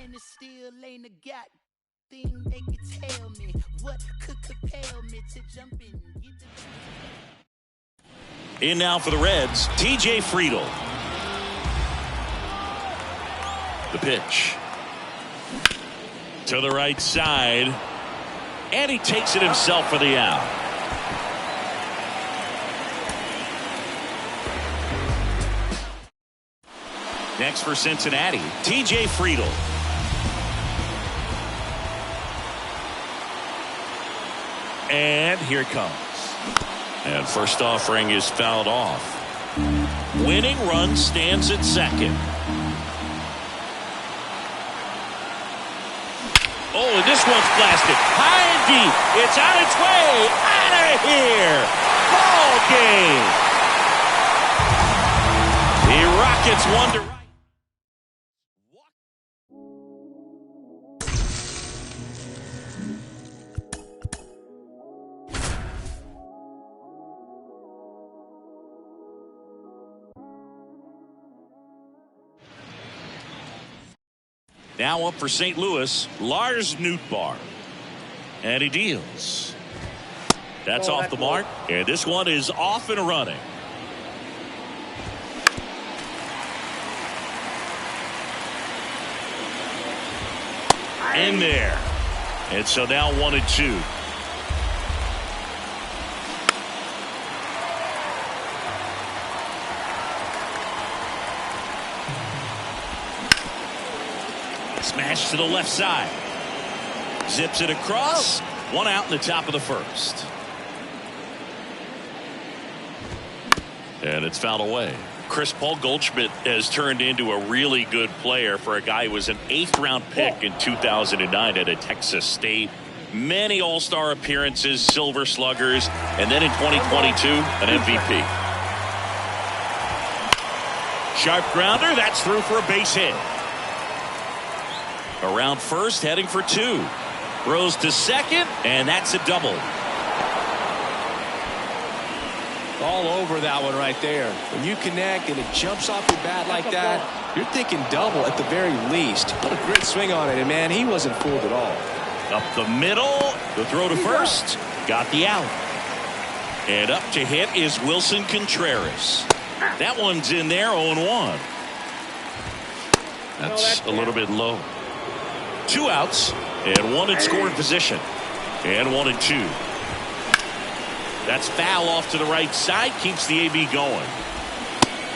and it still ain't a god thing they could tell me. What could compel me to jump in and get the... In now for the Reds, TJ Friedl. The pitch. To the right side. And he takes it himself for the out. Next for Cincinnati, TJ Friedl. And here it comes. And first offering is fouled off. Winning run stands at second. Oh, and this one's blasted. High and deep. It's on its way. Out of here. Ball game. The Rockets won to right. Now up for St. Louis, Lars Nootbaar. And he deals. That's off the mark. And this one is off and running. In there. And so now 1-2. Smash to the left side. Zips it across. One out in the top of the first. And it's fouled away. Chris Paul Goldschmidt has turned into a really good player for a guy who was an 8th-round pick in 2009 at Texas State. Many All-Star appearances, Silver Sluggers, and then in 2022, an MVP. Sharp grounder. That's through for a base hit. Around first, heading for 2. Throws to second, and that's a double. All over that one right there. When you connect and it jumps off your bat like that, you're thinking double at the very least. What a great swing on it, and man, he wasn't fooled at all. Up the middle, the throw to first, got the out. And up to hit is Wilson Contreras. That one's in there, 0-1. That's a little bit low. 2 outs and 1 in scoring position. And 1-2. That's foul off to the right side. Keeps the AB going.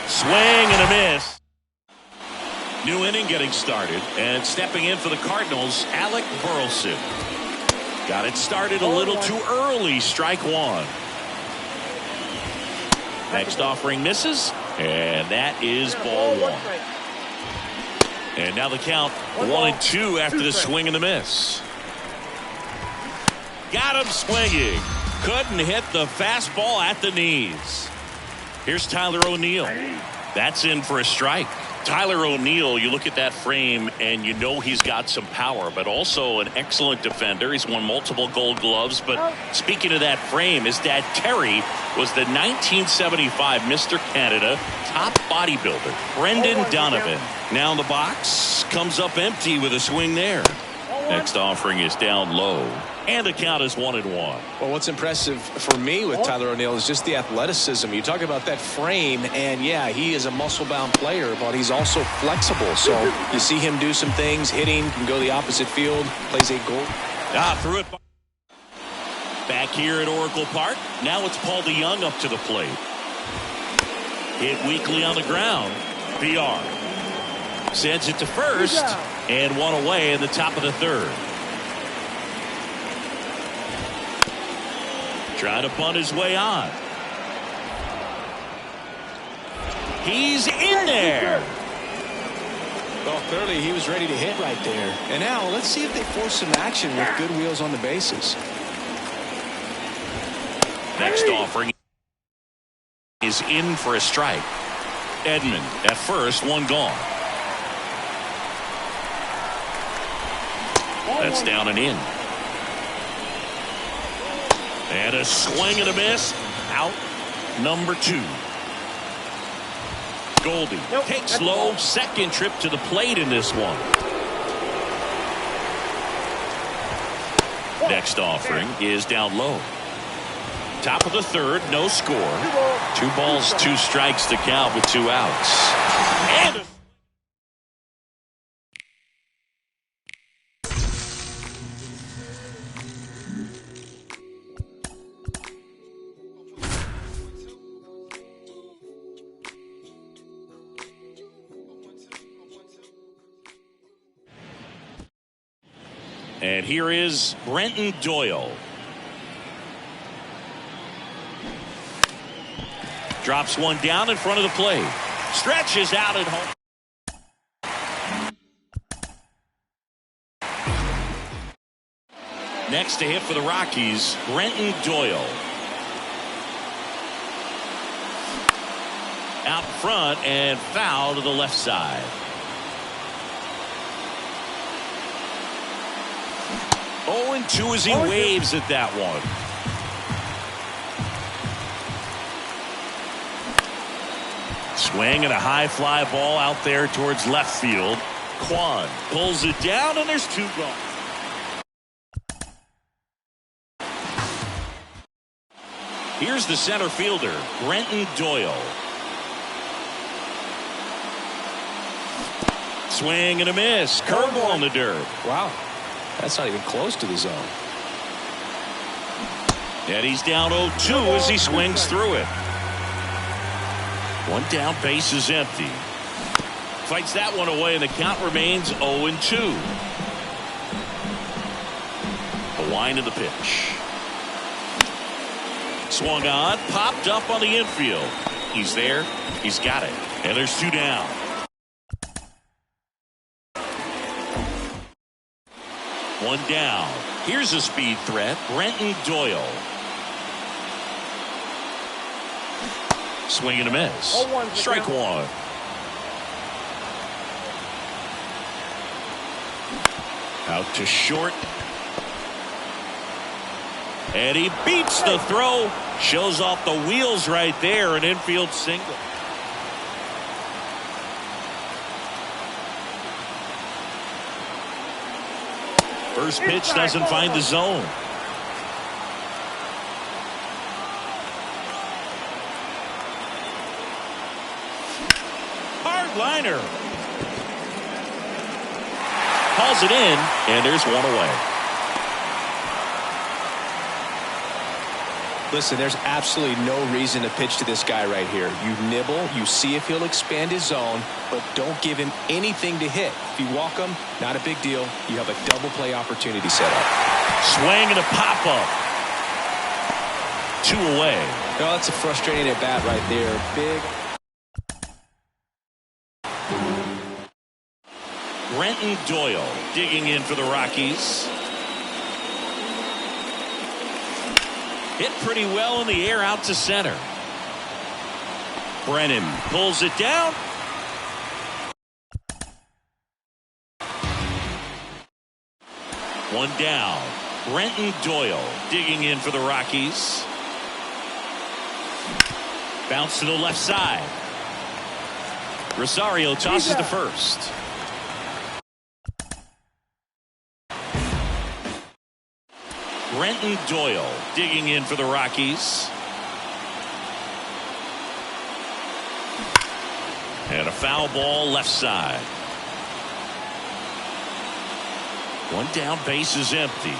Swing and a miss. New inning getting started. And stepping in for the Cardinals, Alec Burleson. Got it started a little too early. Strike 1. Next offering misses. And that is ball 1. And now the count 1-2 after the swing and the miss. Got him swinging. Couldn't hit the fastball at the knees. Here's Tyler O'Neill. That's in for a strike. Tyler O'Neill, you look at that frame and you know he's got some power, but also an excellent defender. He's won multiple Gold Gloves. But speaking of that frame, his dad Terry was the 1975 Mr. Canada top bodybuilder, Brendan Donovan. Now in the box, comes up empty with a swing there. Next offering is down low. And the count is 1-1. Well, what's impressive for me with Tyler O'Neill is just the athleticism. You talk about that frame, and yeah, he is a muscle-bound player, but he's also flexible. So you see him do some things, hitting, can go the opposite field, plays a goal. Threw it. Back here at Oracle Park. Now it's Paul DeYoung up to the plate. Hit weakly on the ground. VR sends it to first, and 1 away in the top of the 3rd. Trying to bunt his way on. He's in there. Well, clearly he was ready to hit right there. And now let's see if they force some action with good wheels on the bases. Next offering is in for a strike. Edman at first, 1 gone. That's down and in. And a swing and a miss. Out number 2. Goldie takes low. Second trip to the plate in this one. Next offering is down low. Top of the third, no score. 2 balls, 2 strikes to count with 2 outs. And And here is Brenton Doyle. Drops one down in front of the plate. Stretches out at home. Next to hit for the Rockies, Brenton Doyle. Out front and foul to the left side. 0-2 as he waves at that one. Swing and a high fly ball out there towards left field. Kwan pulls it down and there's 2 gone. Here's the center fielder, Brenton Doyle. Swing and a miss. Curveball in the dirt. Wow. That's not even close to the zone. And he's down 0-2 as he swings through it. 1 down, base is empty. Fights that one away and the count remains 0-2. The wind of the pitch. Swung on, popped up on the infield. He's there, he's got it. And there's 2 down. One down. Here's a speed threat, Brenton Doyle. Swing and a miss. Strike 1. Out to short. And he beats the throw. Shows off the wheels right there. An infield single. First pitch doesn't find the zone. Hard liner. Calls it in, and there's 1 away. Listen, there's absolutely no reason to pitch to this guy right here. You nibble, you see if he'll expand his zone, but don't give him anything to hit. If you walk him, not a big deal. You have a double play opportunity set up. Swing and a pop-up. 2 away. Oh, that's a frustrating at bat right there. Big. Brenton Doyle digging in for the Rockies. Hit pretty well in the air out to center. Brennan pulls it down. One down. Brenton Doyle digging in for the Rockies. Bounce to the left side. Rosario tosses to first. Brenton Doyle digging in for the Rockies. And a foul ball left side. 1 down, base is empty.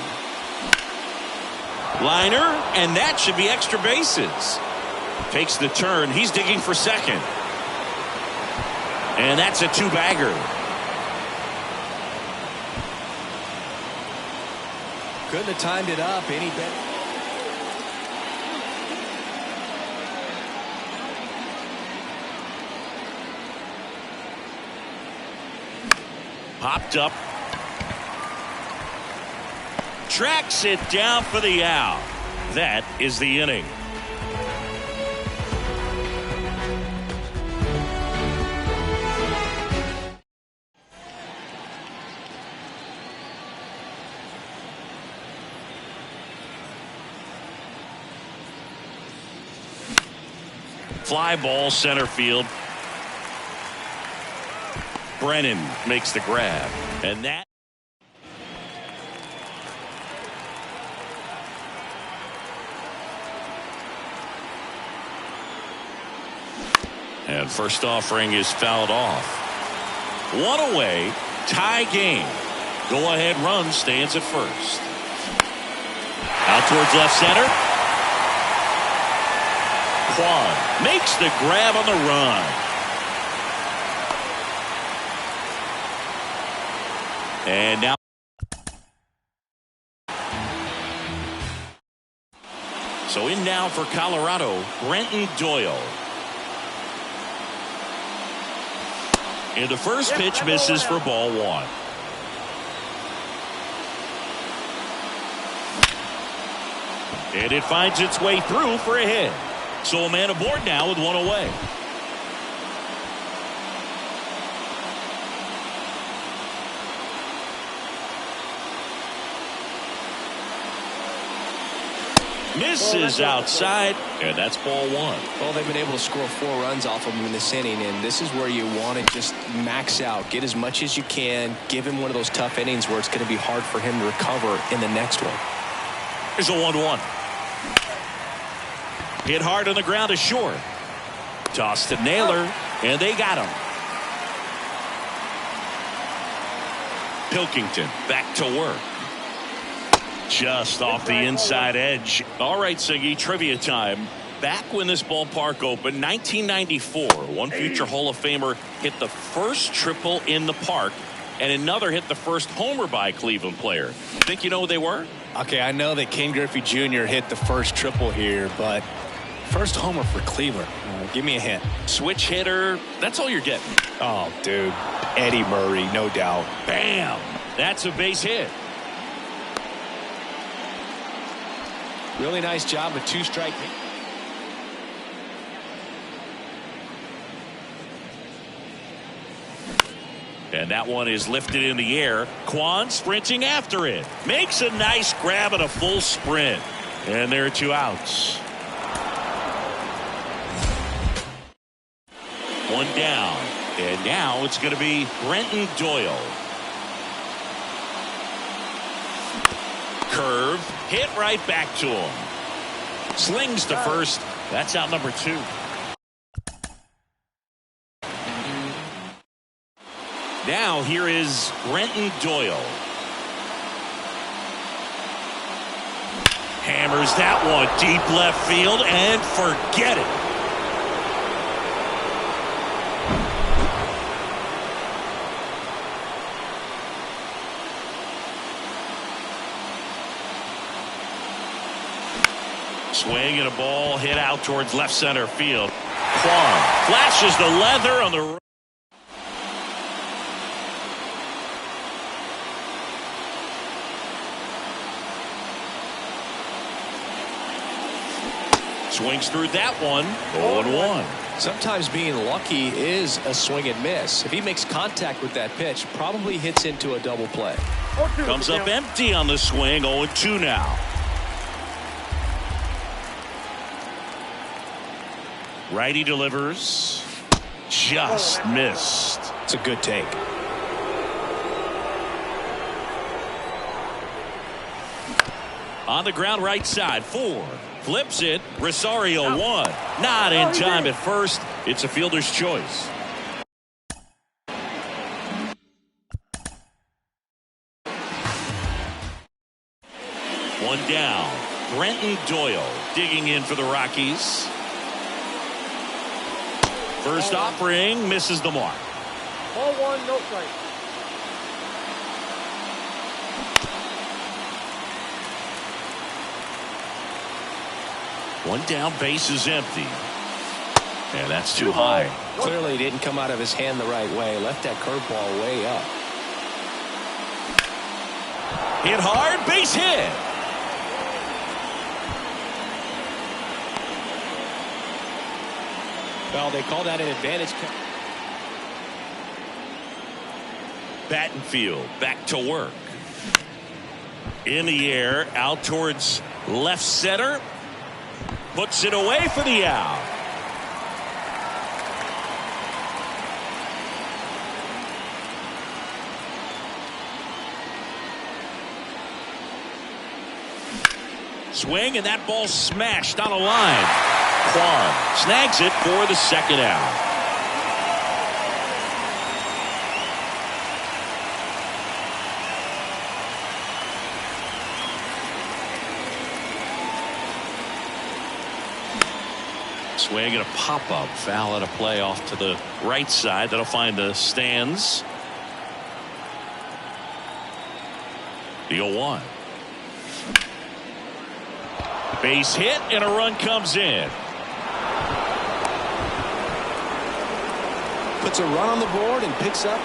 Liner, and that should be extra bases. Takes the turn. He's digging for second. And that's a 2-bagger. Couldn't have timed it up any better. Popped up. Tracks it down for the out. That is the inning. Fly ball center field. Brennan makes the grab. And that And first offering is fouled off. One away, tie game. Go-ahead run stands at first. Out towards left center. Kwan makes the grab on the run. And now so in now for Colorado, Brenton Doyle. And the first pitch misses for ball one. And it finds its way through for a hit. So a man aboard now with one away. Misses outside, and that's ball one. Well, they've been able to score 4 runs off of him in this inning, and this is where you want to just max out. Get as much as you can. Give him one of those tough innings where it's going to be hard for him to recover in the next one. Here's a 1-1. Hit hard on the ground is short. Toss to Naylor, and they got him. Pilkington back to work. Just off the inside edge. All right, Siggy, trivia time. Back when this ballpark opened, 1994, one future Hall of Famer hit the first triple in the park, and another hit the first homer by a Cleveland player. Think you know who they were? Okay, I know that Ken Griffey Jr. hit the first triple here, but first homer for Cleveland. Give me a hint. Switch hitter. That's all you're getting. Oh, dude. Eddie Murray, no doubt. Bam! That's a base hit. Really nice job with 2 strike. And that one is lifted in the air. Kwan sprinting after it. Makes a nice grab and a full sprint. And there are 2 outs. 1 down. And now it's going to be Brenton Doyle. Curve. Hit right back to him. Slings to first. That's out number 2. Now here is Brenton Doyle. Hammers that one deep left field and forget it. Swing and a ball hit out towards left center field. Kwan flashes the leather on the. Swings through that one. 0-1. Sometimes being lucky is a swing and miss. If he makes contact with that pitch, probably hits into a double play. Comes up empty on the swing. 0-2 now. Righty delivers. Just missed. It's a good take. On the ground right side. 4. Flips it. Rosario 1. Not in time at first. It's a fielder's choice. One down. Brenton Doyle digging in for the Rockies. First offering misses the mark. Ball 1, no strike. One down, base is empty. And that's too high. Clearly didn't come out of his hand the right way. Left that curveball way up. Hit hard, base hit. Well, they call that an advantage. Battenfield back to work. In the air, out towards left center. Puts it away for the out. Swing, and that ball smashed on a line. Kwan snags it for the second out. Swing and a pop-up. Foul at a play off to the right side. That'll find the stands. The 0-1. Base hit and a run comes in. Puts a run on the board and picks up.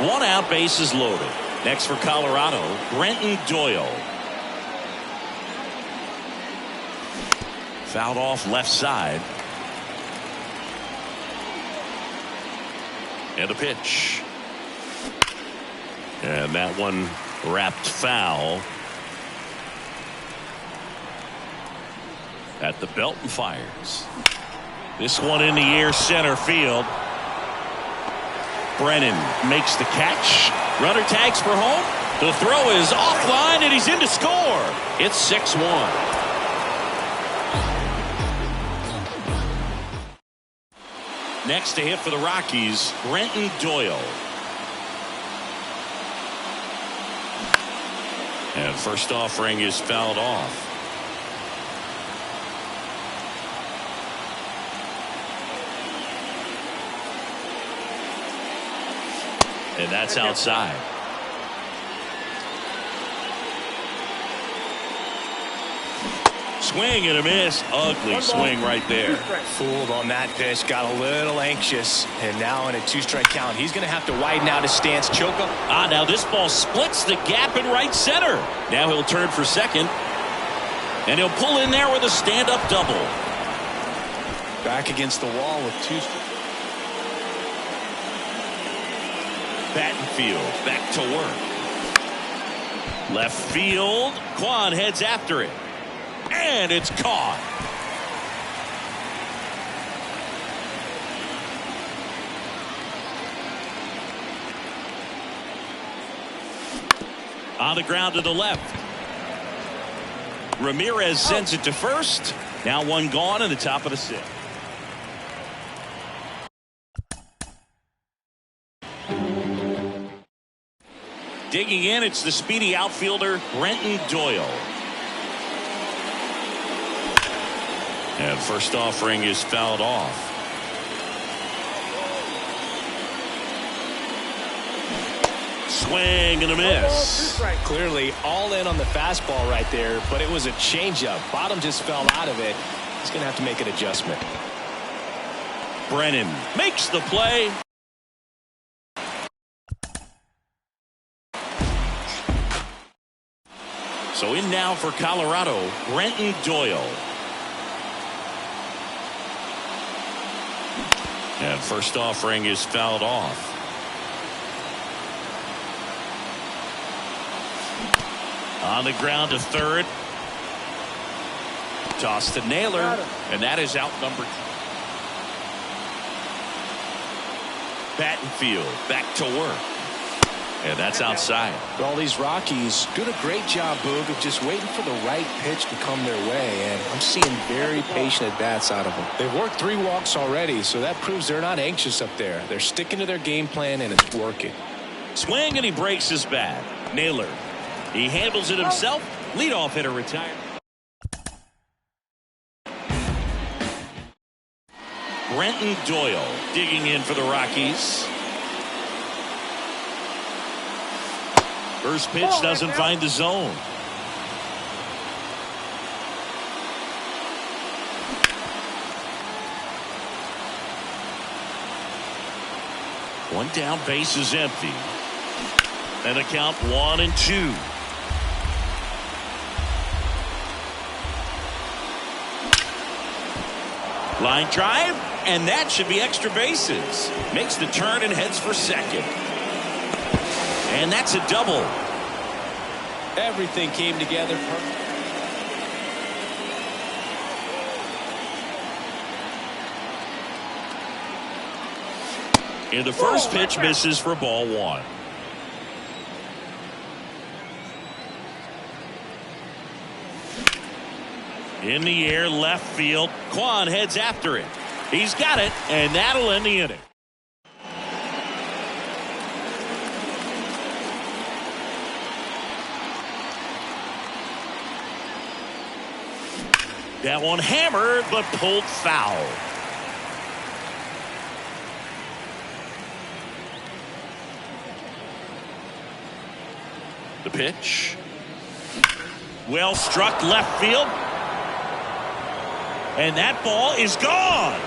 1 out, bases loaded. Next for Colorado, Brenton Doyle. Fouled off left side. And a pitch. And that one wrapped foul. At the belt and fires. This one in the air, center field. Brennan makes the catch. Runner tags for home. The throw is offline and he's in to score. It's 6-1. Next to hit for the Rockies, Brenton Doyle. And first offering is fouled off. And that's outside. Swing and a miss. Ugly swing right there. Fooled on that pitch. Got a little anxious. And now in a 2-strike count, he's going to have to widen out his stance. Choke him. Now this ball splits the gap in right center. Now he'll turn for second. And he'll pull in there with a stand-up double. Back against the wall with 2. Battenfield back to work. Left field. Kwan heads after it. And it's caught. On the ground to the left. Ramirez sends it to first. Now one gone in the top of the 6th. Digging in, it's the speedy outfielder, Brenton Doyle. And first offering is fouled off. Swing and a miss. Clearly all in on the fastball right there, but it was a changeup. Bottom just fell out of it. He's going to have to make an adjustment. Brennan makes the play. So in now for Colorado, Brenton Doyle. And first offering is fouled off. On the ground to third. Toss to Naylor. And that is out number 2. Battenfield back to work. And that's outside. Well, these Rockies doing a great job, Boog, of just waiting for the right pitch to come their way. And I'm seeing very patient at-bats out of them. They've worked 3 walks already, so that proves they're not anxious up there. They're sticking to their game plan, and it's working. Swing, and he breaks his bat. Naylor. He handles it himself. Leadoff hitter retired. Brenton Doyle digging in for the Rockies. First pitch doesn't find the zone. One down, base is empty. And a count 1-2. Line drive, and that should be extra bases. Makes the turn and heads for second. And that's a double. Everything came together perfect. And the first pitch misses for ball 1. In the air, left field. Kwan heads after it. He's got it, and that'll end the inning. That one hammered, but pulled foul. The pitch. Well struck left field. And that ball is gone.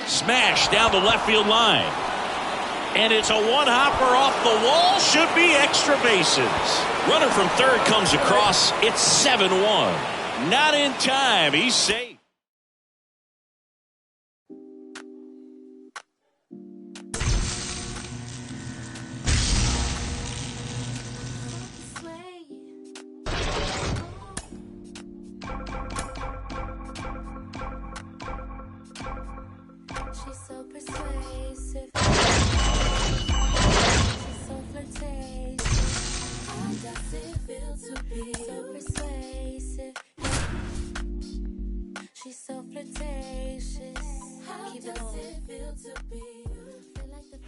Smash down the left field line. And it's a one-hopper off the wall. Should be extra bases. Runner from third comes across. It's 7-1. Not in time. He's safe. She's so persuasive. She's so flirtatious. How does it feel to be so persuasive? She's so flirtatious. How does it feel to be? Feel like the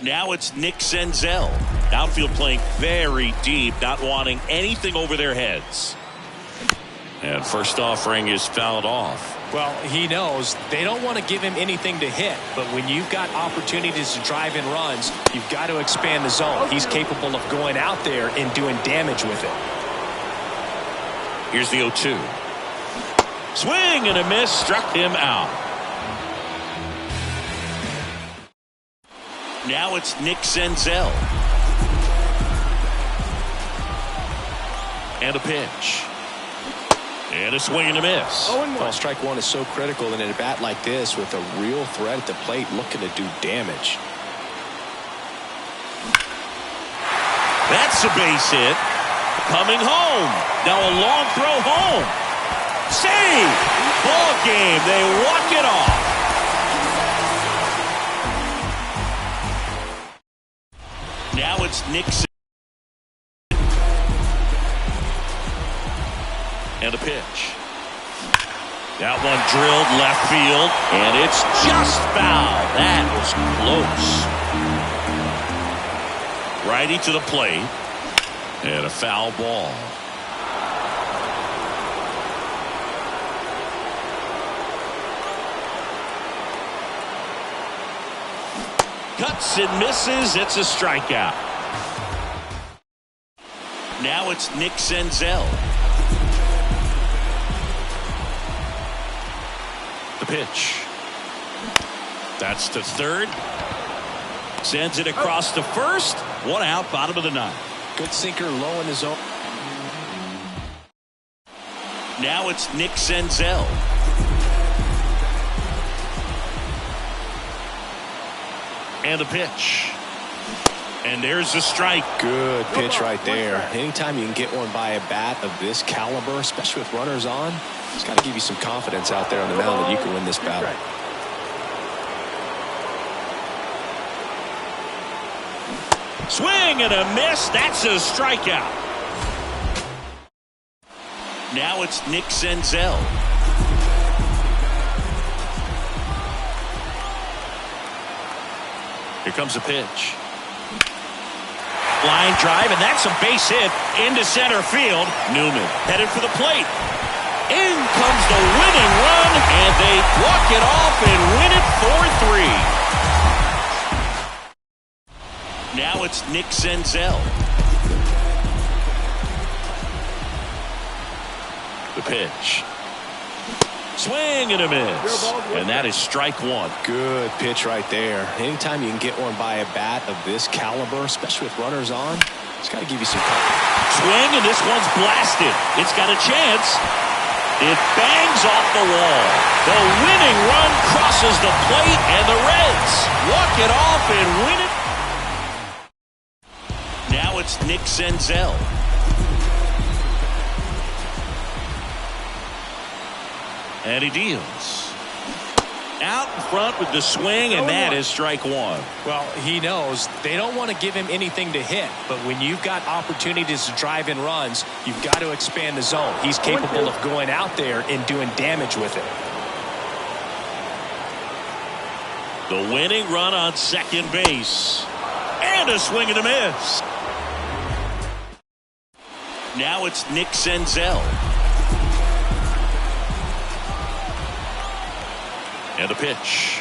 Now it's Nick Senzel. Outfield playing very deep, not wanting anything over their heads. And first offering is fouled off. Well, he knows they don't want to give him anything to hit, but when you've got opportunities to drive in runs, you've got to expand the zone. He's capable of going out there and doing damage with it. Here's the 0-2. Swing and a miss, struck him out. Now it's Nick Senzel. And a pitch. And a swing and a miss. Well, strike one is so critical in a bat like this with a real threat at the plate looking to do damage. That's a base hit. Coming home. Now a long throw home. Save! Ball game. They walk it off. Now it's Nixon. And a pitch. That one drilled left field, and it's just foul. That was close. Righty to the plate, and a foul ball. Cuts and misses. It's a strikeout. Now it's Nick Senzel. The pitch. That's to third. Sends it across to first. One out, bottom of the ninth. Good sinker, low in the zone. Now it's Nick Senzel. And the pitch. And there's the strike. Good pitch right there. Anytime you can get one by a bat of this caliber, especially with runners on, it's got to give you some confidence out there on the mound that you can win this battle. Swing and a miss. That's a strikeout. Now it's Nick Senzel. Here comes a pitch. Line drive, and that's a base hit into center field. Newman headed for the plate. In comes the winning run, and they walk it off and win it 4-3. Now it's Nick Senzel. The pitch. Swing and a miss. And that is strike one. Good pitch right there. Anytime you can get one by a bat of this caliber, especially with runners on, it's got to give you some confidence. Swing, and this one's blasted. It's got a chance. It bangs off the wall. The winning run crosses the plate, and the Reds walk it off and win it. Now it's Nick Senzel. And he deals. Out in front with the swing, and that is strike one. Well, he knows they don't want to give him anything to hit, but when you've got opportunities to drive in runs, you've got to expand the zone. He's capable of going out there and doing damage with it. The winning run on second base. And a swing and a miss. Now it's Nick Senzel. And the pitch.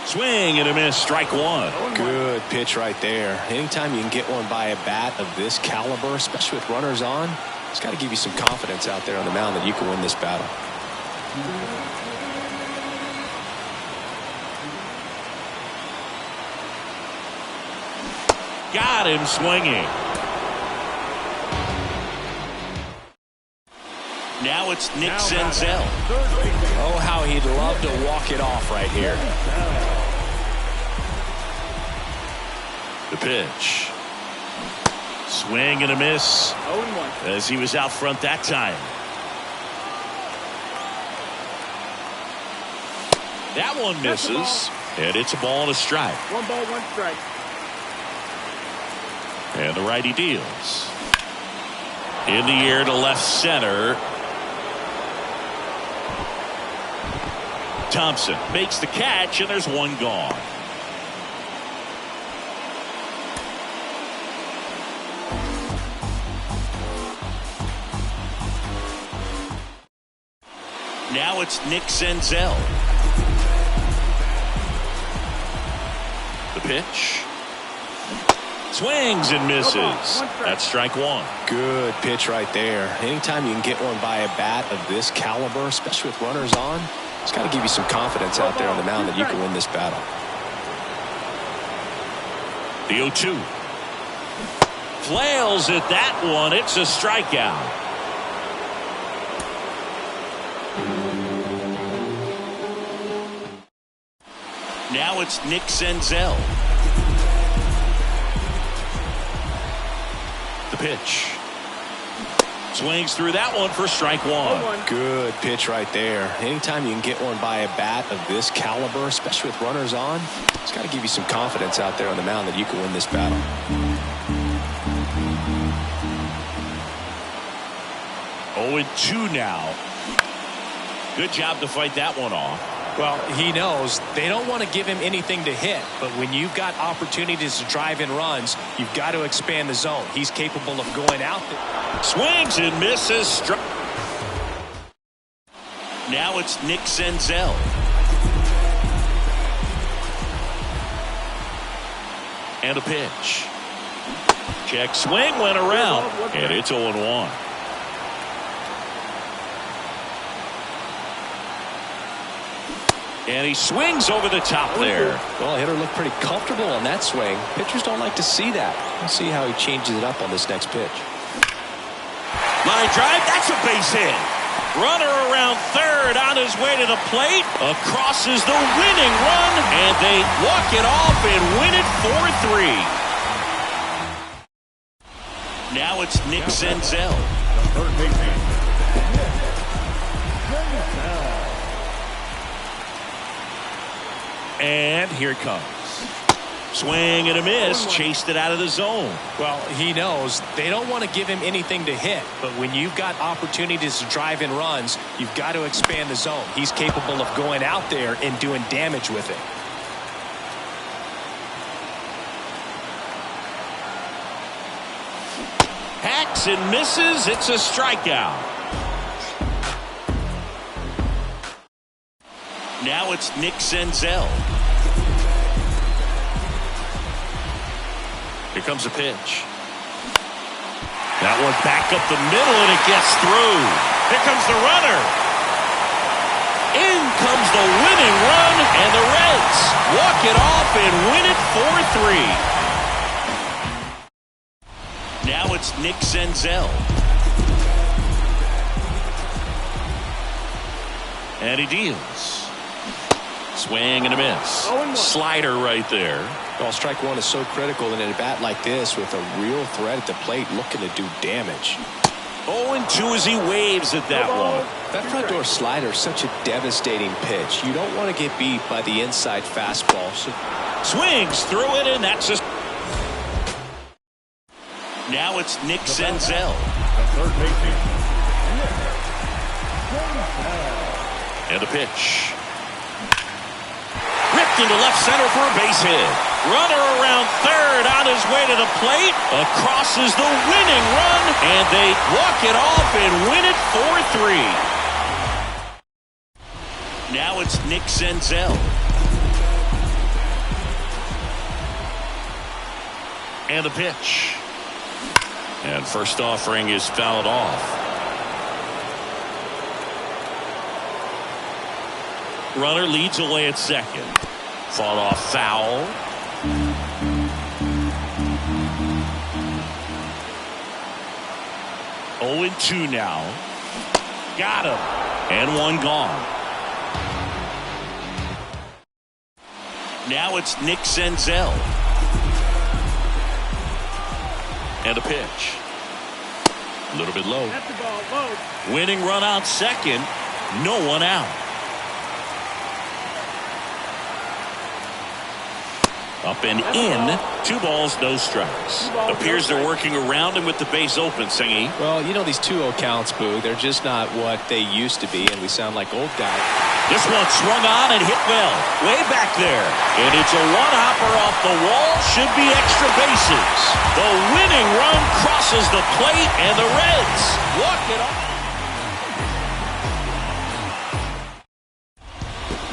Swing and a miss, strike one. Good pitch right there. Anytime you can get one by a bat of this caliber, especially with runners on, it's got to give you some confidence out there on the mound that you can win this battle. Got him swinging. Now it's Nick Senzel. Oh, how he'd love to walk it off right here. The pitch. Swing and a miss. 0-1. As he was out front that time. That one misses. And it's a ball and a strike. 1 ball, 1 strike. And the righty deals. In the air to left center. Thompson makes the catch, and there's one gone. Now it's Nick Senzel. The pitch. Swings and misses. That's strike one. Good pitch right there. Anytime you can get one by a bat of this caliber, especially with runners on, it's got to give you some confidence out there on the mound that you can win this battle. The 0-2. Flails at that one. It's a strikeout. Now it's Nick Senzel. The pitch. Swings through that one for strike one. Good pitch right there. Anytime you can get one by a bat of this caliber, especially with runners on, it's got to give you some confidence out there on the mound that you can win this battle. 0-2 now. Good job to fight that one off. Well, he knows they don't want to give him anything to hit, but when you've got opportunities to drive in runs, you've got to expand the zone. He's capable of going out there. Swings and misses. Now it's Nick Senzel. And a pitch. Check swing went around, and it's 0-1. And he swings over the top there. Well, hitter looked pretty comfortable on that swing. Pitchers don't like to see that. We'll see how he changes it up on this next pitch. Line drive, that's a base hit. Runner around third on his way to the plate. Across is the winning run, and they walk it off and win it 4-3. Now it's Nick Senzel. Third baseman. And here it comes. Swing and a miss. Chased it out of the zone. Well, he knows they don't want to give him anything to hit, but when you've got opportunities to drive in runs, you've got to expand the zone. He's capable of going out there and doing damage with it. Hacks and misses. It's a strikeout. Now it's Nick Senzel. Here comes a pitch. That one back up the middle, and it gets through. Here comes the runner. In comes the winning run, and the Reds walk it off and win it 4-3. Now it's Nick Senzel. And he deals. Swing and a miss. Slider right there. Well, strike one is so critical in a bat like this with a real threat at the plate looking to do damage. 0-2 as he waves at that one. That front door slider is such a devastating pitch. You don't want to get beat by the inside fastball. So Swings through it, and that's just. Now it's Nick Senzel. The third baseman. And the pitch. Ripped into left center for a base hit. Runner around third on his way to the plate. Across is the winning run, and they walk it off and win it 4-3. Now it's Nick Senzel. And the pitch. And first offering is fouled off. Runner leads away at second. Fought off foul. Oh and 2 now. Got him. And one gone. Now it's Nick Senzel. And a pitch. A little bit low. That's the ball. Low. Winning run out second. No one out. Up and in. 2 balls, no strikes. Appears they're working around him with the base open, Singy. well, you know these 2-0 counts, Boo. They're just not what they used to be, and we sound like old guys. This one swung on and hit well. Way back there. And it's a one-hopper off the wall. Should be extra bases. The winning run crosses the plate, and the Reds walk it off.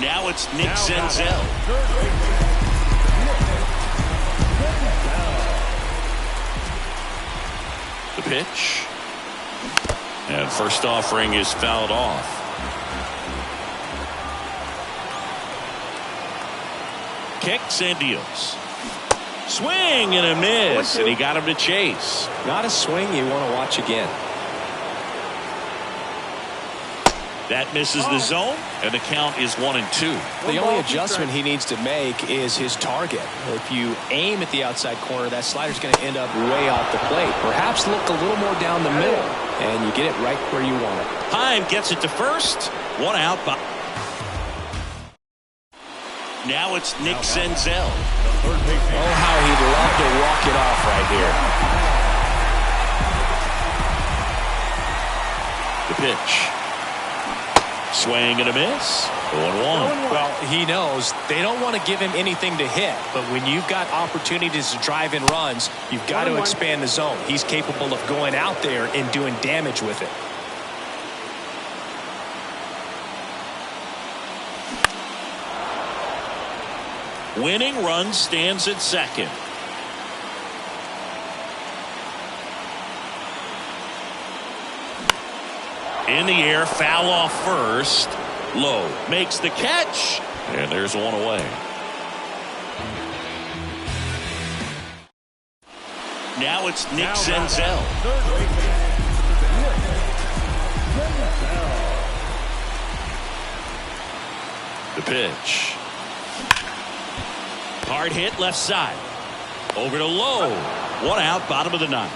Now it's Nick Senzel. Third baseman. The pitch. And first offering is fouled off. Kicks and deals. Swing and a miss, and he got him to chase. Not a swing you want to watch again. That misses the zone, and the count is 1-2. The only adjustment he needs to make is his target. If you aim at the outside corner, that slider's going to end up way off the plate. Perhaps look a little more down the middle, and you get it right where you want it. Heim gets it to first. One out. Now it's Nick Senzel. The third baseman. Oh, how he'd love to walk it off right here. The pitch. Swing and a miss. 0-1. Well, he knows they don't want to give him anything to hit, but when you've got opportunities to drive in runs, you've got to expand the zone. He's capable of going out there and doing damage with it. Winning run stands at second. In the air, foul off first. Low makes the catch, and there's one away. Now it's Nick Senzel. Third baseman. The pitch. Hard hit left side. Over to Low. One out, bottom of the ninth.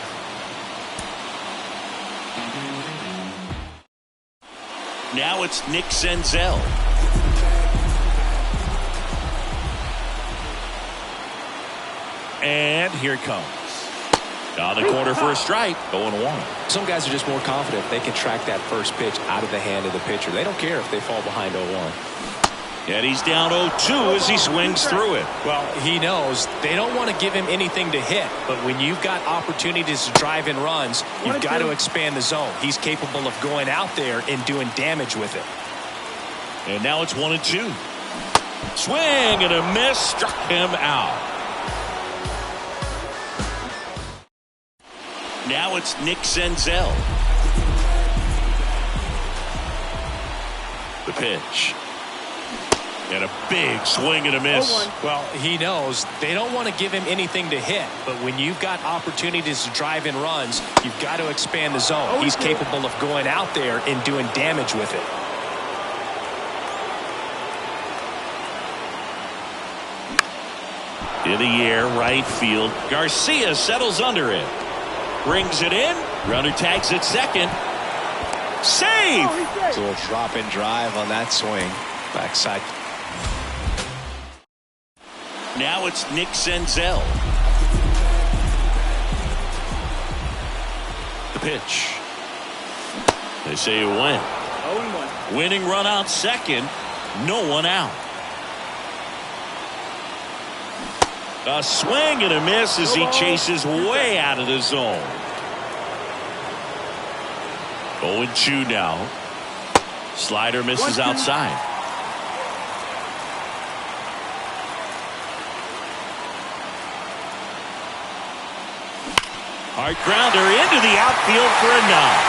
Now it's Nick Senzel. And here it comes. On the corner for a strike. 0-1. Some guys are just more confident they can track that first pitch out of the hand of the pitcher. They don't care if they fall behind 0-1. And he's down 0-2 as he swings through it. Well, he knows they don't want to give him anything to hit, but when you've got opportunities to drive in runs, you've got to expand the zone. He's capable of going out there and doing damage with it. And now it's 1-2. Swing and a miss, struck him out. Now it's Nick Senzel. The pitch. And a big swing and a miss. Well, he knows they don't want to give him anything to hit, but when you've got opportunities to drive in runs, you've got to expand the zone. He's capable of going out there and doing damage with it. In the air, right field. Garcia settles under it. Brings it in, Runner tags at second. Save! It's a little drop and drive on that swing. Backside. Now it's Nick Senzel. The pitch. They say it went. 0-1. Winning run out second. No one out. A swing and a miss as he chases way out of the zone. 0-2 now. Slider misses outside. Hard grounder into the outfield for a knock.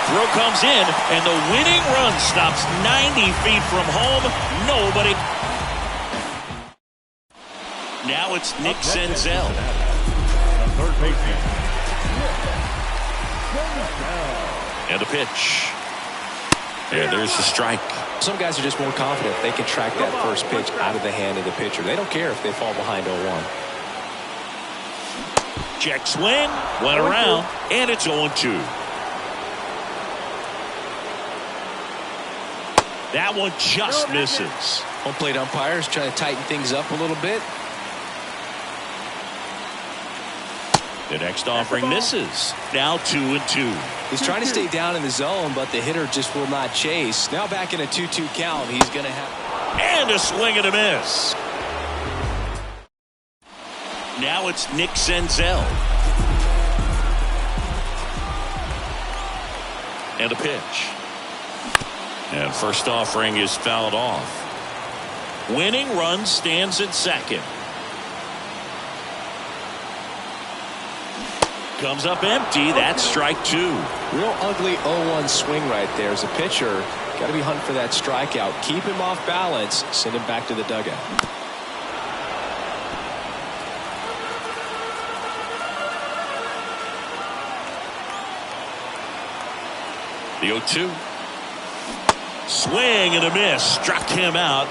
Throw comes in, and the winning run stops 90 feet from home. Nobody. Now it's Nick Senzel. The third baseman. And a pitch. And there's the strike. Some guys are just more confident they can track that first pitch out of the hand of the pitcher. They don't care if they fall behind 0-1. Check swing, went around, and it's 0-2. That one just misses. Home plate umpires trying to tighten things up a little bit. The next offering misses. Now 2-2. He's trying to stay down in the zone, but the hitter just will not chase. Now back in a 2-2 count. He's going to have. And a swing and a miss. Now it's Nick Senzel. And a pitch. And first offering is fouled off. Winning run stands at second. Comes up empty. That's strike two. Real ugly 0-1 swing right there. As a pitcher, got to be hunting for that strikeout. Keep him off balance. Send him back to the dugout. The 0-2. Swing and a miss. Struck him out.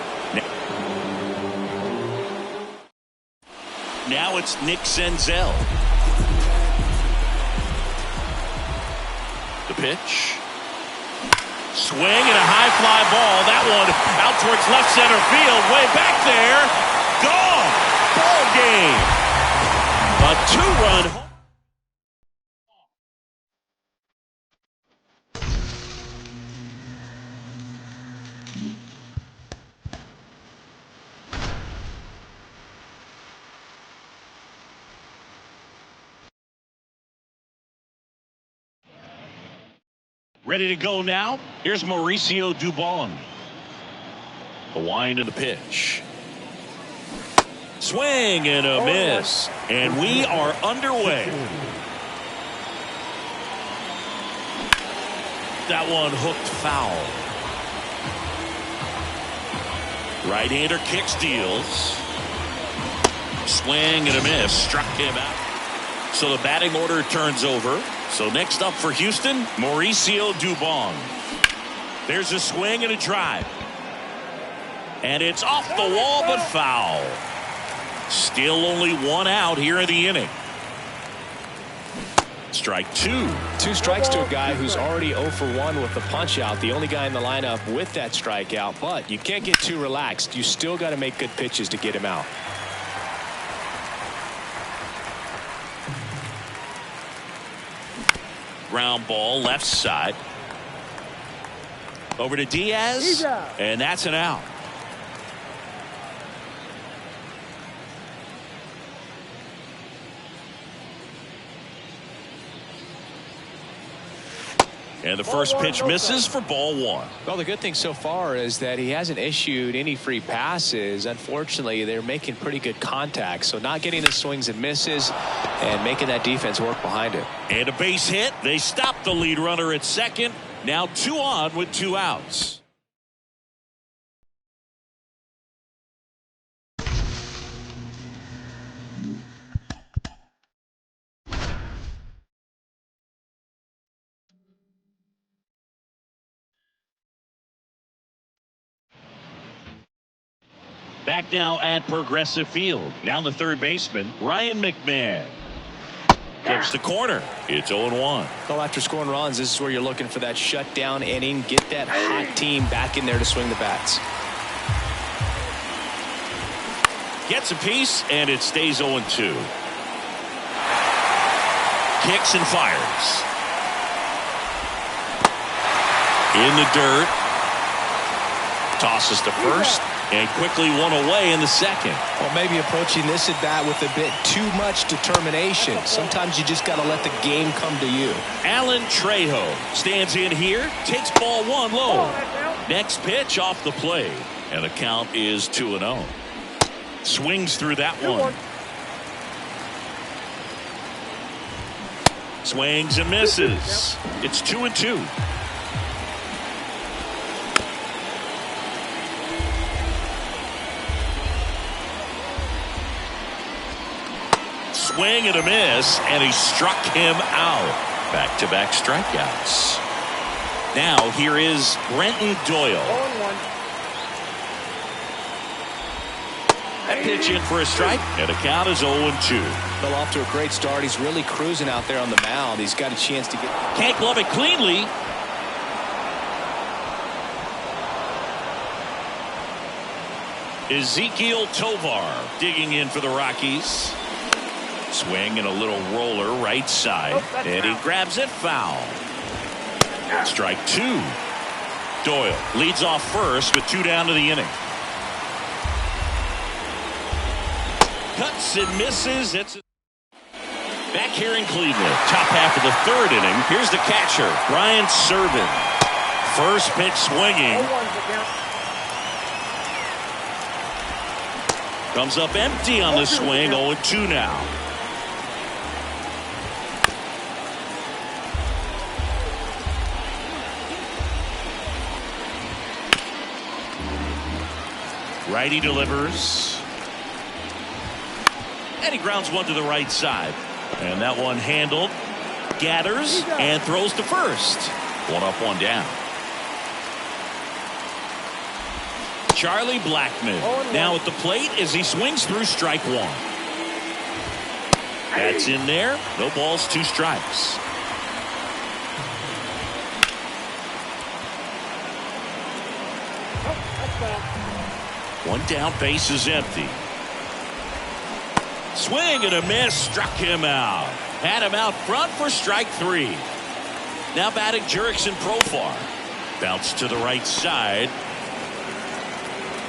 Now it's Nick Senzel. The pitch. Swing and a high fly ball. That one out towards left center field. Way back there. Gone. Ball game. A two-run home. Ready to go now. Here's Mauricio Dubon. The wind of the pitch. Swing and a miss. And we are underway. That one hooked foul. Right-hander kicks, deals. Swing and a miss. Struck him out. So the batting order turns over. So next up for Houston, Mauricio Dubon. There's a swing and a drive. And it's off the wall but foul. Still only one out here in the inning. Strike two. Two strikes to a guy who's already 0 for 1 with the punch out. The only guy in the lineup with that strikeout. But you can't get too relaxed. You still got to make good pitches to get him out. Ground ball left side. Over to Diaz. And that's an out. And the first pitch misses for ball one. Well, the good thing so far is that he hasn't issued any free passes. Unfortunately, they're making pretty good contact. So not getting the swings and misses and making that defense work behind it. And a base hit. They stop the lead runner at second. Now 2 on with 2 outs. Back now at Progressive Field. Now the third baseman, Ryan McMahon. Flips the corner. It's 0-1. Well, after scoring runs, this is where you're looking for that shutdown inning. Get that hot team back in there to swing the bats. Gets a piece, and it stays 0-2. Kicks and fires. In the dirt. Tosses to first. And quickly one away in the second. Well, maybe approaching this at bat with a bit too much determination. Sometimes you just got to let the game come to you. Alan Trejo stands in here, takes ball 1 low. Next pitch off the plate, and the count is 2-0. Swings through that one. Swings and misses. It's 2-2. Swing and a miss, and he struck him out. Back-to-back strikeouts. Now here is Brenton Doyle. That pitch in for a strike, and the count is 0-2. Well, off to a great start. He's really cruising out there on the mound. He's got a chance to get... Can't glove it cleanly. Ezekiel Tovar digging in for the Rockies. Swing and a little roller right side. And he grabs it foul. Strike 2. Doyle leads off first with 2 down to the inning. Cuts and misses. It's back here in Cleveland. Top half of the 3rd inning. Here's the catcher, Brian Serven. First pitch swinging. Comes up empty on the swing. 0-2 now. Righty delivers. And he grounds one to the right side. And that one handled. Gathers and throws to first. 1 up, 1 down. Charlie Blackmon now at the plate as he swings through strike 1. That's in there. No balls, 2 strikes. One down, base is empty. Swing and a miss, struck him out. Had him out front for strike 3. Now batting Jurickson Profar. Bounce to the right side.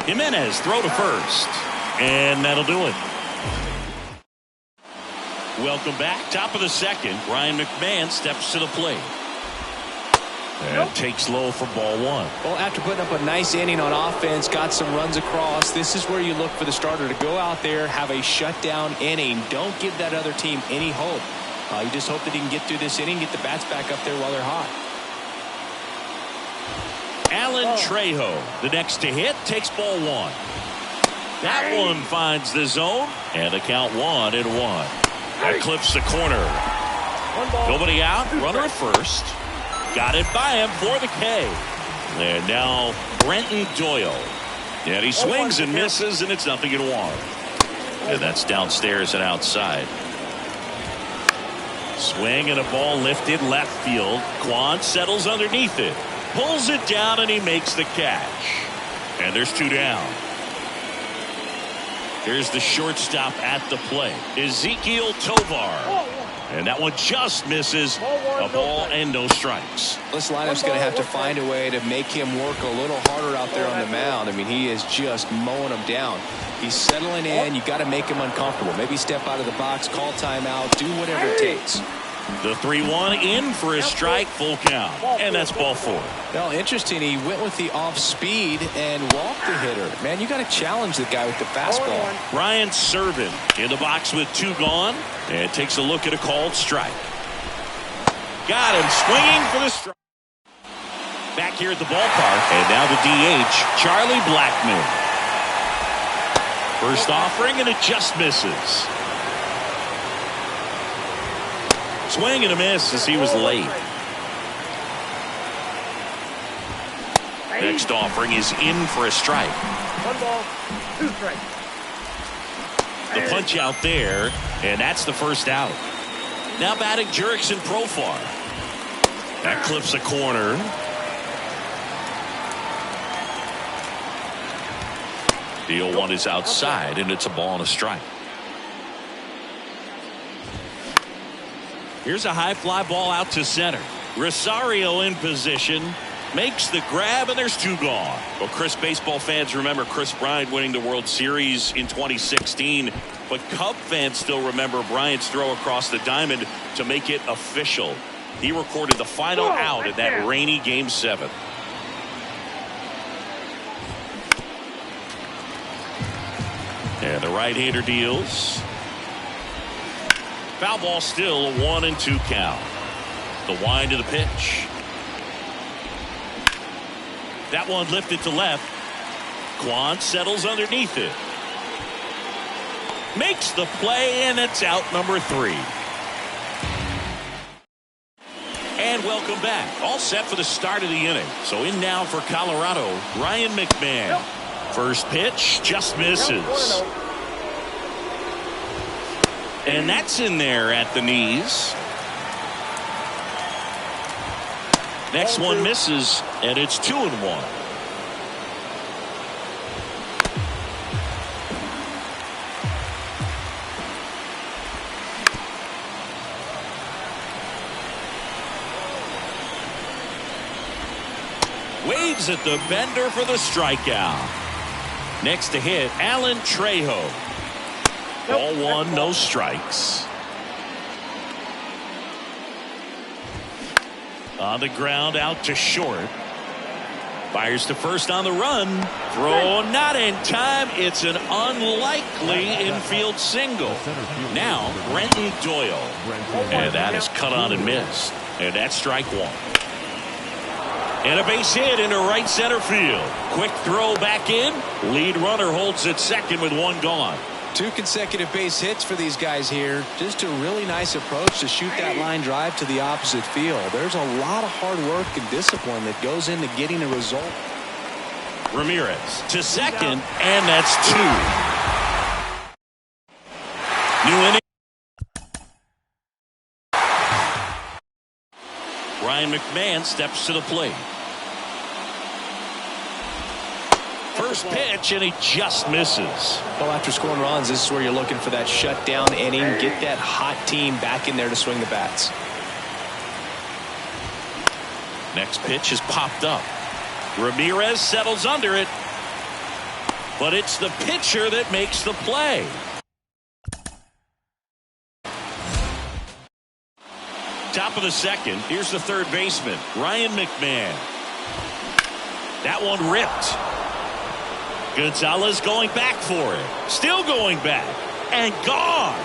Jimenez throw to first. And that'll do it. Welcome back. Top of the 2nd. Ryan McMahon steps to the plate. And takes low for ball 1. Well, after putting up a nice inning on offense, got some runs across, this is where you look for the starter to go out there, have a shutdown inning. Don't give that other team any hope. You just hope that he can get through this inning, get the bats back up there while they're hot. Alan Trejo, the next to hit, takes ball 1. That one finds the zone, and the count 1-1. That clips the corner. Nobody out, runner at first. Got it by him for the K. And now Brenton Doyle. And he swings and misses, and it's 0-1. And that's downstairs and outside. Swing and a ball lifted left field. Quan settles underneath it. Pulls it down, and he makes the catch. And there's 2 down. Here's the shortstop at the plate, Ezekiel Tovar. And that one just misses. A ball and no strikes. This lineup's going to have to find a way to make him work a little harder out there on the mound. I mean, he is just mowing them down. He's settling in. You got to make him uncomfortable. Maybe step out of the box, call timeout, do whatever it takes. The 3-1 in for a strike, full count. And that's ball 4. Well, interesting. He went with the off speed and walked the hitter. Man, you got to challenge the guy with the fastball. Brian Serven in the box with 2 gone. And takes a look at a called strike. Got him swinging for the strike. Back here at the ballpark. And now the DH, Charlie Blackmon. First offering, and it just misses. Swing and a miss as he was late. Next offering is in for a strike. 1 ball, 2 strikes. The punch out there, and that's the first out. Now batting Jurickson Profar. That clips a corner. The 0-1 is outside, and it's a ball and a strike. Here's a high fly ball out to center. Rosario in position. Makes the grab, and there's 2 gone. Well, Chris, baseball fans remember Chris Bryant winning the World Series in 2016. But Cub fans still remember Bryant's throw across the diamond to make it official. He recorded the final out in that rainy Game 7. And the right-hander deals. Foul ball still, a 1-2 count. The wind to the pitch. That one lifted to left. Kwan settles underneath it. Makes the play, and it's out number 3. And welcome back. All set for the start of the inning. So in now for Colorado, Ryan McMahon. First pitch just misses. And that's in there at the knees. Next one misses, and it's 2-1. Waves at the bender for the strikeout. Next to hit, Alan Trejo. Ball 1, no strikes. On the ground, out to short. Fires to first on the run. Throw not in time. It's an unlikely infield single. Now, Brenton Doyle. And that is cut on and missed. And that's strike 1. And a base hit into right center field. Quick throw back in. Lead runner holds at second with 1 gone. 2 consecutive base hits for these guys here. Just a really nice approach to shoot that line drive to the opposite field. There's a lot of hard work and discipline that goes into getting a result. Ramirez to second, and that's 2. New inning. Ryan McMahon steps to the plate. First pitch, and he just misses. Well, after scoring runs, this is where you're looking for that shutdown inning. Get that hot team back in there to swing the bats. Next pitch is popped up. Ramirez settles under it. But it's the pitcher that makes the play. Top of the second. Here's the third baseman, Ryan McMahon. That one ripped. Gonzalez going back for it. Still going back. And gone.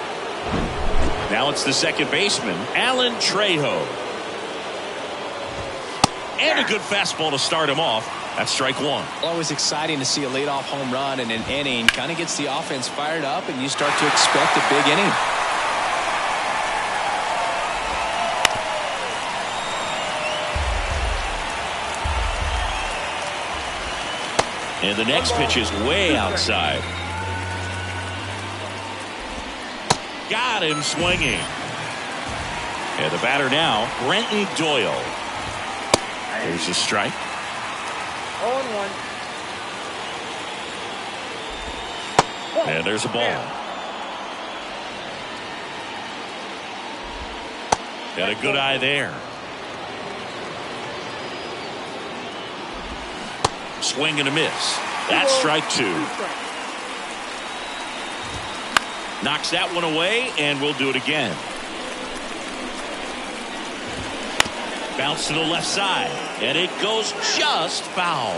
Now it's the second baseman, Alan Trejo. And a good fastball to start him off. That's strike 1. Always exciting to see a leadoff home run in an inning. Kind of gets the offense fired up, and you start to expect a big inning. And the next pitch is way outside. Got him swinging. And the batter now, Brenton Doyle. There's a strike. 0-1. And there's a ball. Got a good eye there. Swing and a miss. That's strike 2. Knocks that one away, and we'll do it again. Bounce to the left side, and it goes just foul.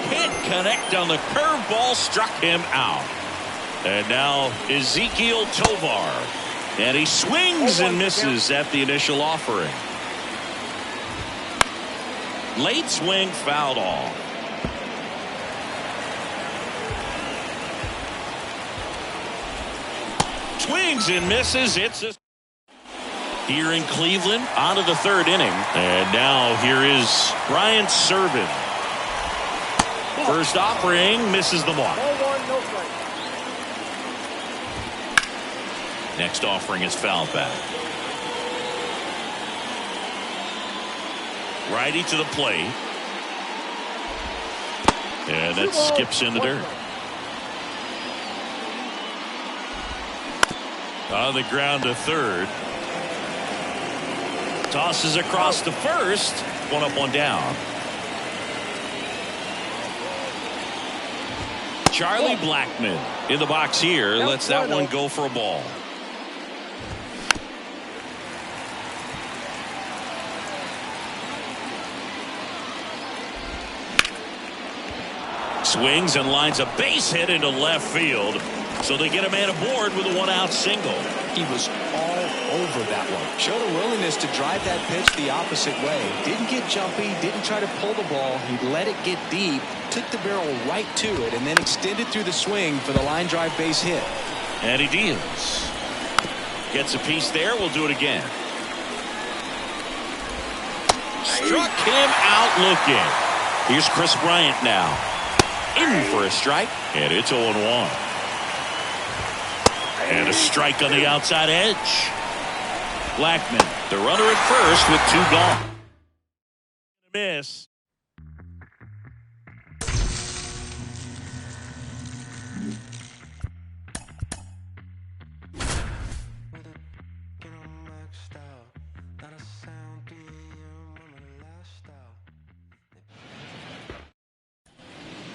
Can't connect on the curveball, struck him out. And now Ezekiel Tovar. And he swings and misses at the initial offering. Late swing, fouled off. Swings and misses. It's a here in Cleveland, on to the third inning. And now here is Brian Serven. First offering, misses the mark. 0-1, no strike. Next offering is foul back. Righty to the plate. And that skips in the dirt. On the ground to third. Tosses across to first. One up, one down. Charlie Blackmon in the box here. Lets that one go for a ball. Swings and lines a base hit into left field. So they get a man aboard with a one-out single. He was all over that one. Showed a willingness to drive that pitch the opposite way. Didn't get jumpy, didn't try to pull the ball. He let it get deep, took the barrel right to it, and then extended through the swing for the line drive base hit. And he deals. Gets a piece there. We'll do it again. Struck him out looking. Here's Chris Bryant now. In for a strike, and it's 0-1. And a strike on the outside edge. Blackmon, the runner at first with two gone. Miss.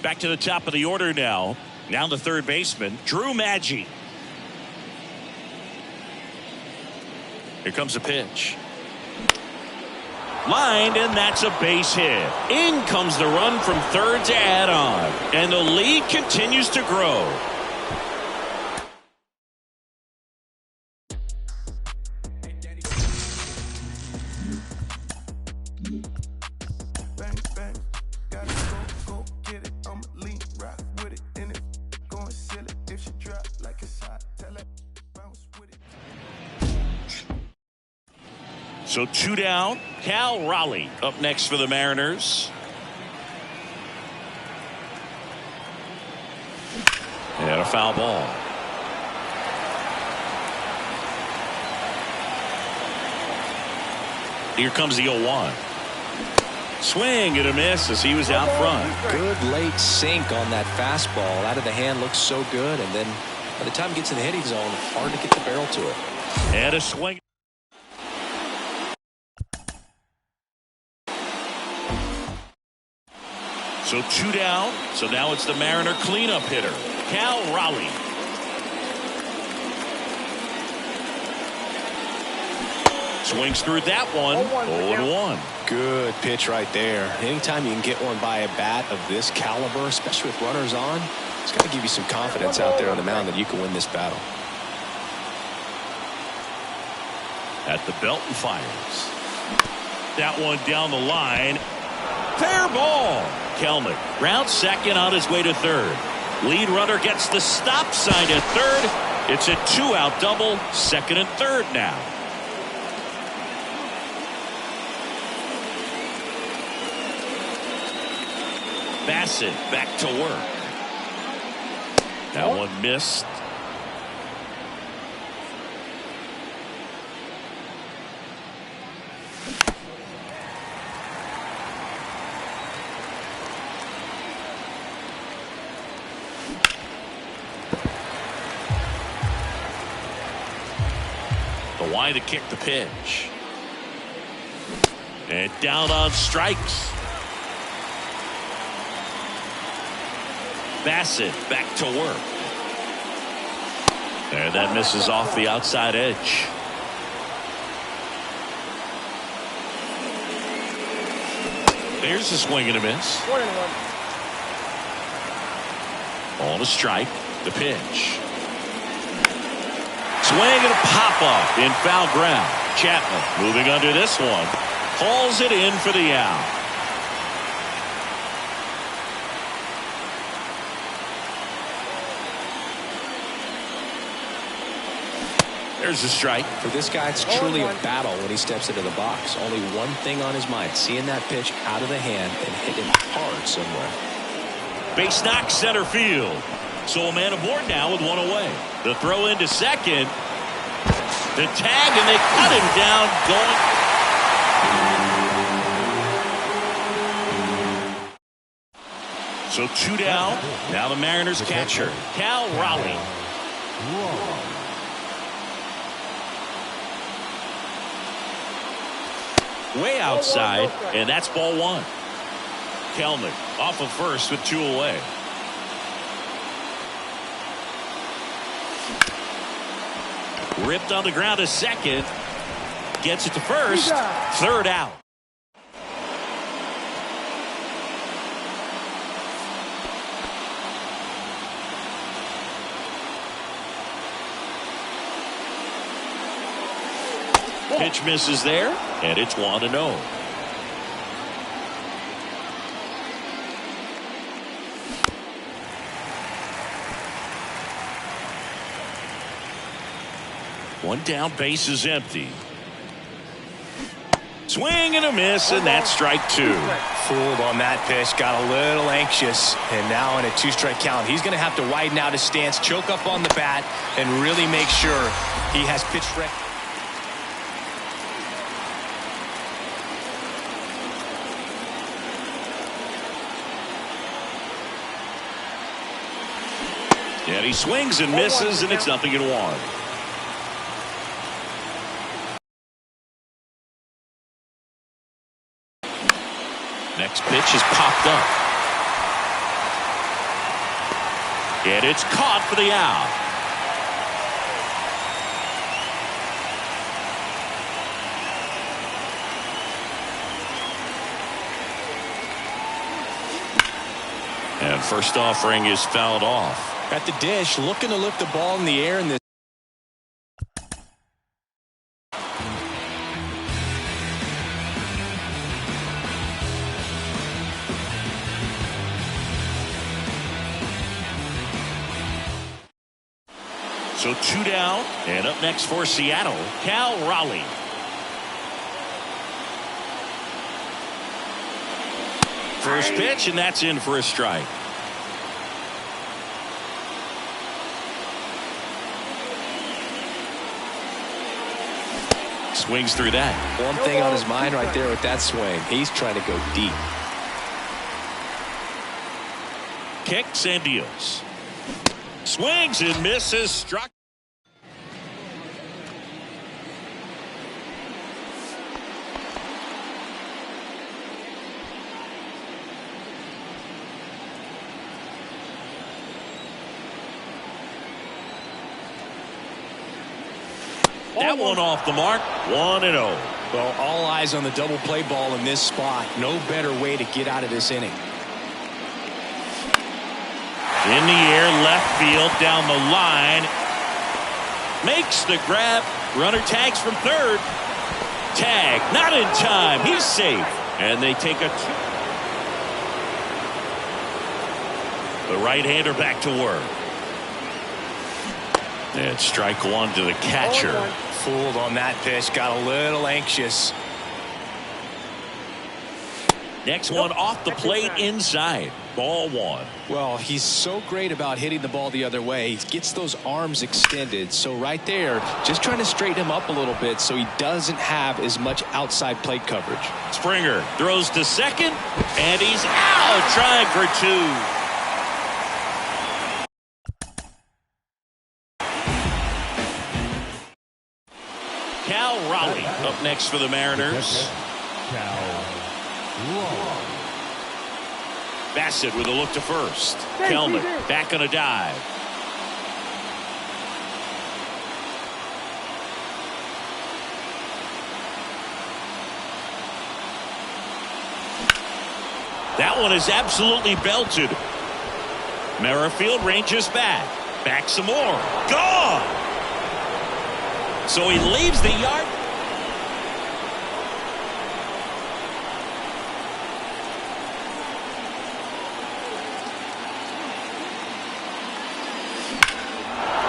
Back to the top of the order now. Now the third baseman, Drew Maggi. Here comes the pitch. Lined, and that's a base hit. In comes the run from third to add on. And the lead continues to grow. So two down. Cal Raleigh up next for the Mariners. And a foul ball. Here comes the 0-1. Swing and a miss as he was out front. Good late sink on that fastball. Out of the hand looks so good. And then by the time it gets in the hitting zone, hard to get the barrel to it. And a swing. So two down. So now it's the Mariner cleanup hitter, Cal Raleigh. Swings through that one. 0-1. Good pitch right there. Anytime you can get one by a bat of this caliber, especially with runners on, it's got to give you some confidence out there on the mound that you can win this battle. At the belt and fires. That one down the line. Fair ball. Kelnick rounds second on his way to third. Lead runner gets the stop sign at third. It's a two-out double, second and third now. Bassett back to work. That one missed. Why to kick the pitch. And down on strikes. Bassett back to work. And that misses off the outside edge. There's a swing and a miss. 1-1. On a strike. The pitch. Swing and a pop-up in foul ground. Chapman moving under this one. Hauls it in for the out. There's a strike. For this guy, it's truly a battle when he steps into the box. Only one thing on his mind, seeing that pitch out of the hand and hit him hard somewhere. Base knock center field. So a man aboard now with one away. The throw into second. The tag, and they cut him down going. So 2 down. Now the Mariners catcher, Cal Raleigh. Way outside, and that's ball 1. Kelnick off of first with 2 away. Ripped on the ground to second. Gets it to first. 3rd out. Pitch misses there, and it's 1-0. One down, base is empty. Swing and a miss, and that's strike 2. Fooled on that pitch, got a little anxious, and now in a 2-strike count, he's going to have to widen out his stance, choke up on the bat, and really make sure he has pitch rec. And he swings and misses, and it's 0-1. Next pitch is popped up. And it's caught for the out. And first offering is fouled off. At the dish, looking to lift the ball in the air in this. So 2 down, and up next for Seattle, Cal Raleigh. First pitch, and that's in for a strike. Swings through that. One thing on his mind right there with that swing. He's trying to go deep. Kicks and deals. Swings and misses. Struck. That one off the mark. 1-0. Well, all eyes on the double play ball in this spot. No better way to get out of this inning. In the air, left field, down the line. Makes the grab. Runner tags from third. Tag, not in time. He's safe. And they take a two. The right-hander back to work. And strike 1 to the catcher. Fooled on that pitch. Got a little anxious. Next one off the plate inside. Ball 1. Well, he's so great about hitting the ball the other way. He gets those arms extended. So right there, just trying to straighten him up a little bit so he doesn't have as much outside plate coverage. Springer throws to second, and he's out, trying for 2. Cal Raleigh up next for the Mariners. Bassett with a look to first. Kelnick back on a dive. That one is absolutely belted. Merrifield ranges back. Back some more. Gone! So he leaves the yard.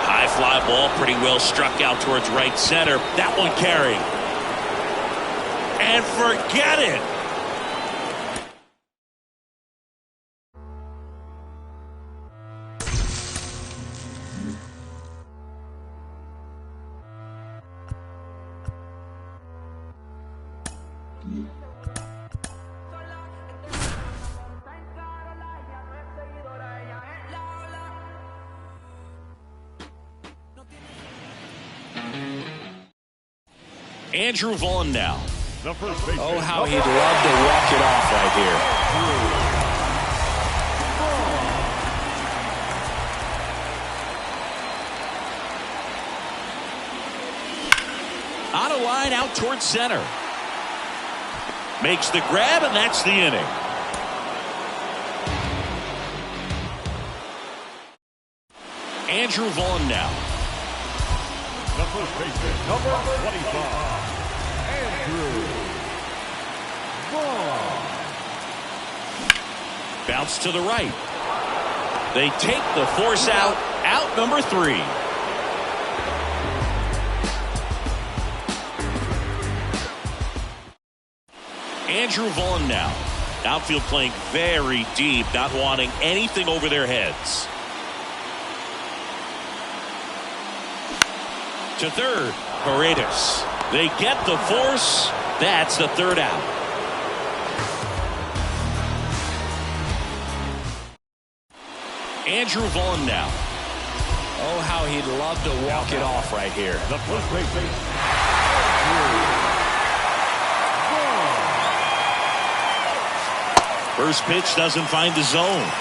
High fly ball, pretty well struck out towards right center. That one carrying. And forget it. Andrew Vaughn now. Oh, how he'd love to walk it off right here. On a line out towards center. Makes the grab, and that's the inning. Andrew Vaughn now. The first baseman, number 25, Andrew Vaughn. Bounce to the right. They take the force out. Out number 3. Andrew Vaughn now. Outfield playing very deep, not wanting anything over their heads. To third, Paredes. They get the force. That's the third out. Andrew Vaughn now. Oh, how he'd love to walk it off right here. The first baseman, First pitch doesn't find the zone.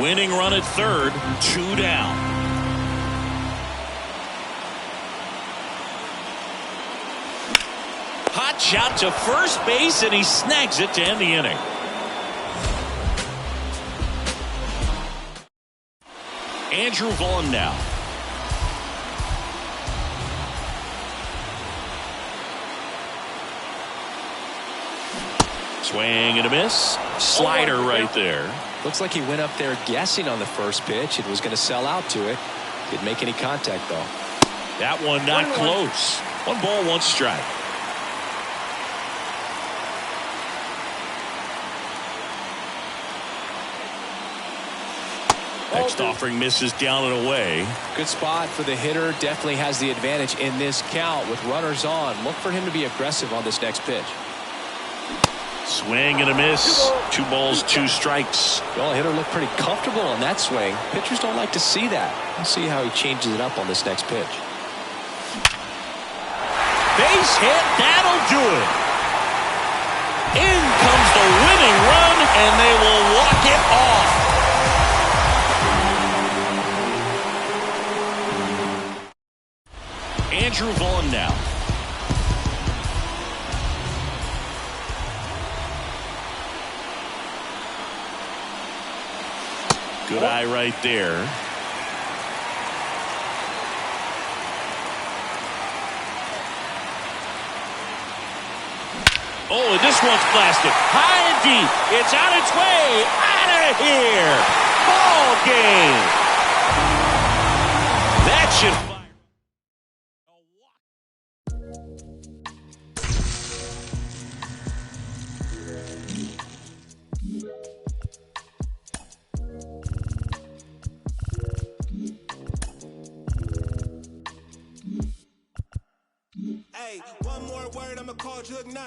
Winning run at third, 2 down. Hot shot to first base, and he snags it to end the inning. Andrew Vaughn now. Swing and a miss. Slider right there. Looks like he went up there guessing on the first pitch. It was going to sell out to it. Didn't make any contact, though. That one not close. 1 ball, 1 strike. Next offering misses down and away. Good spot for the hitter. Definitely has the advantage in this count with runners on. Look for him to be aggressive on this next pitch. Swing and a miss. 2 balls, 2 strikes. Well, the hitter looked pretty comfortable on that swing. Pitchers don't like to see that. We'll see how he changes it up on this next pitch. Base hit. That'll do it. In comes the winning run, and they will walk it off. Andrew Vaughn now. Good eye right there. Oh, and this one's blasted. High and deep. It's on its way. Out of here. Ball game. That should fire. Hey, one more word, I'ma call Jug 9.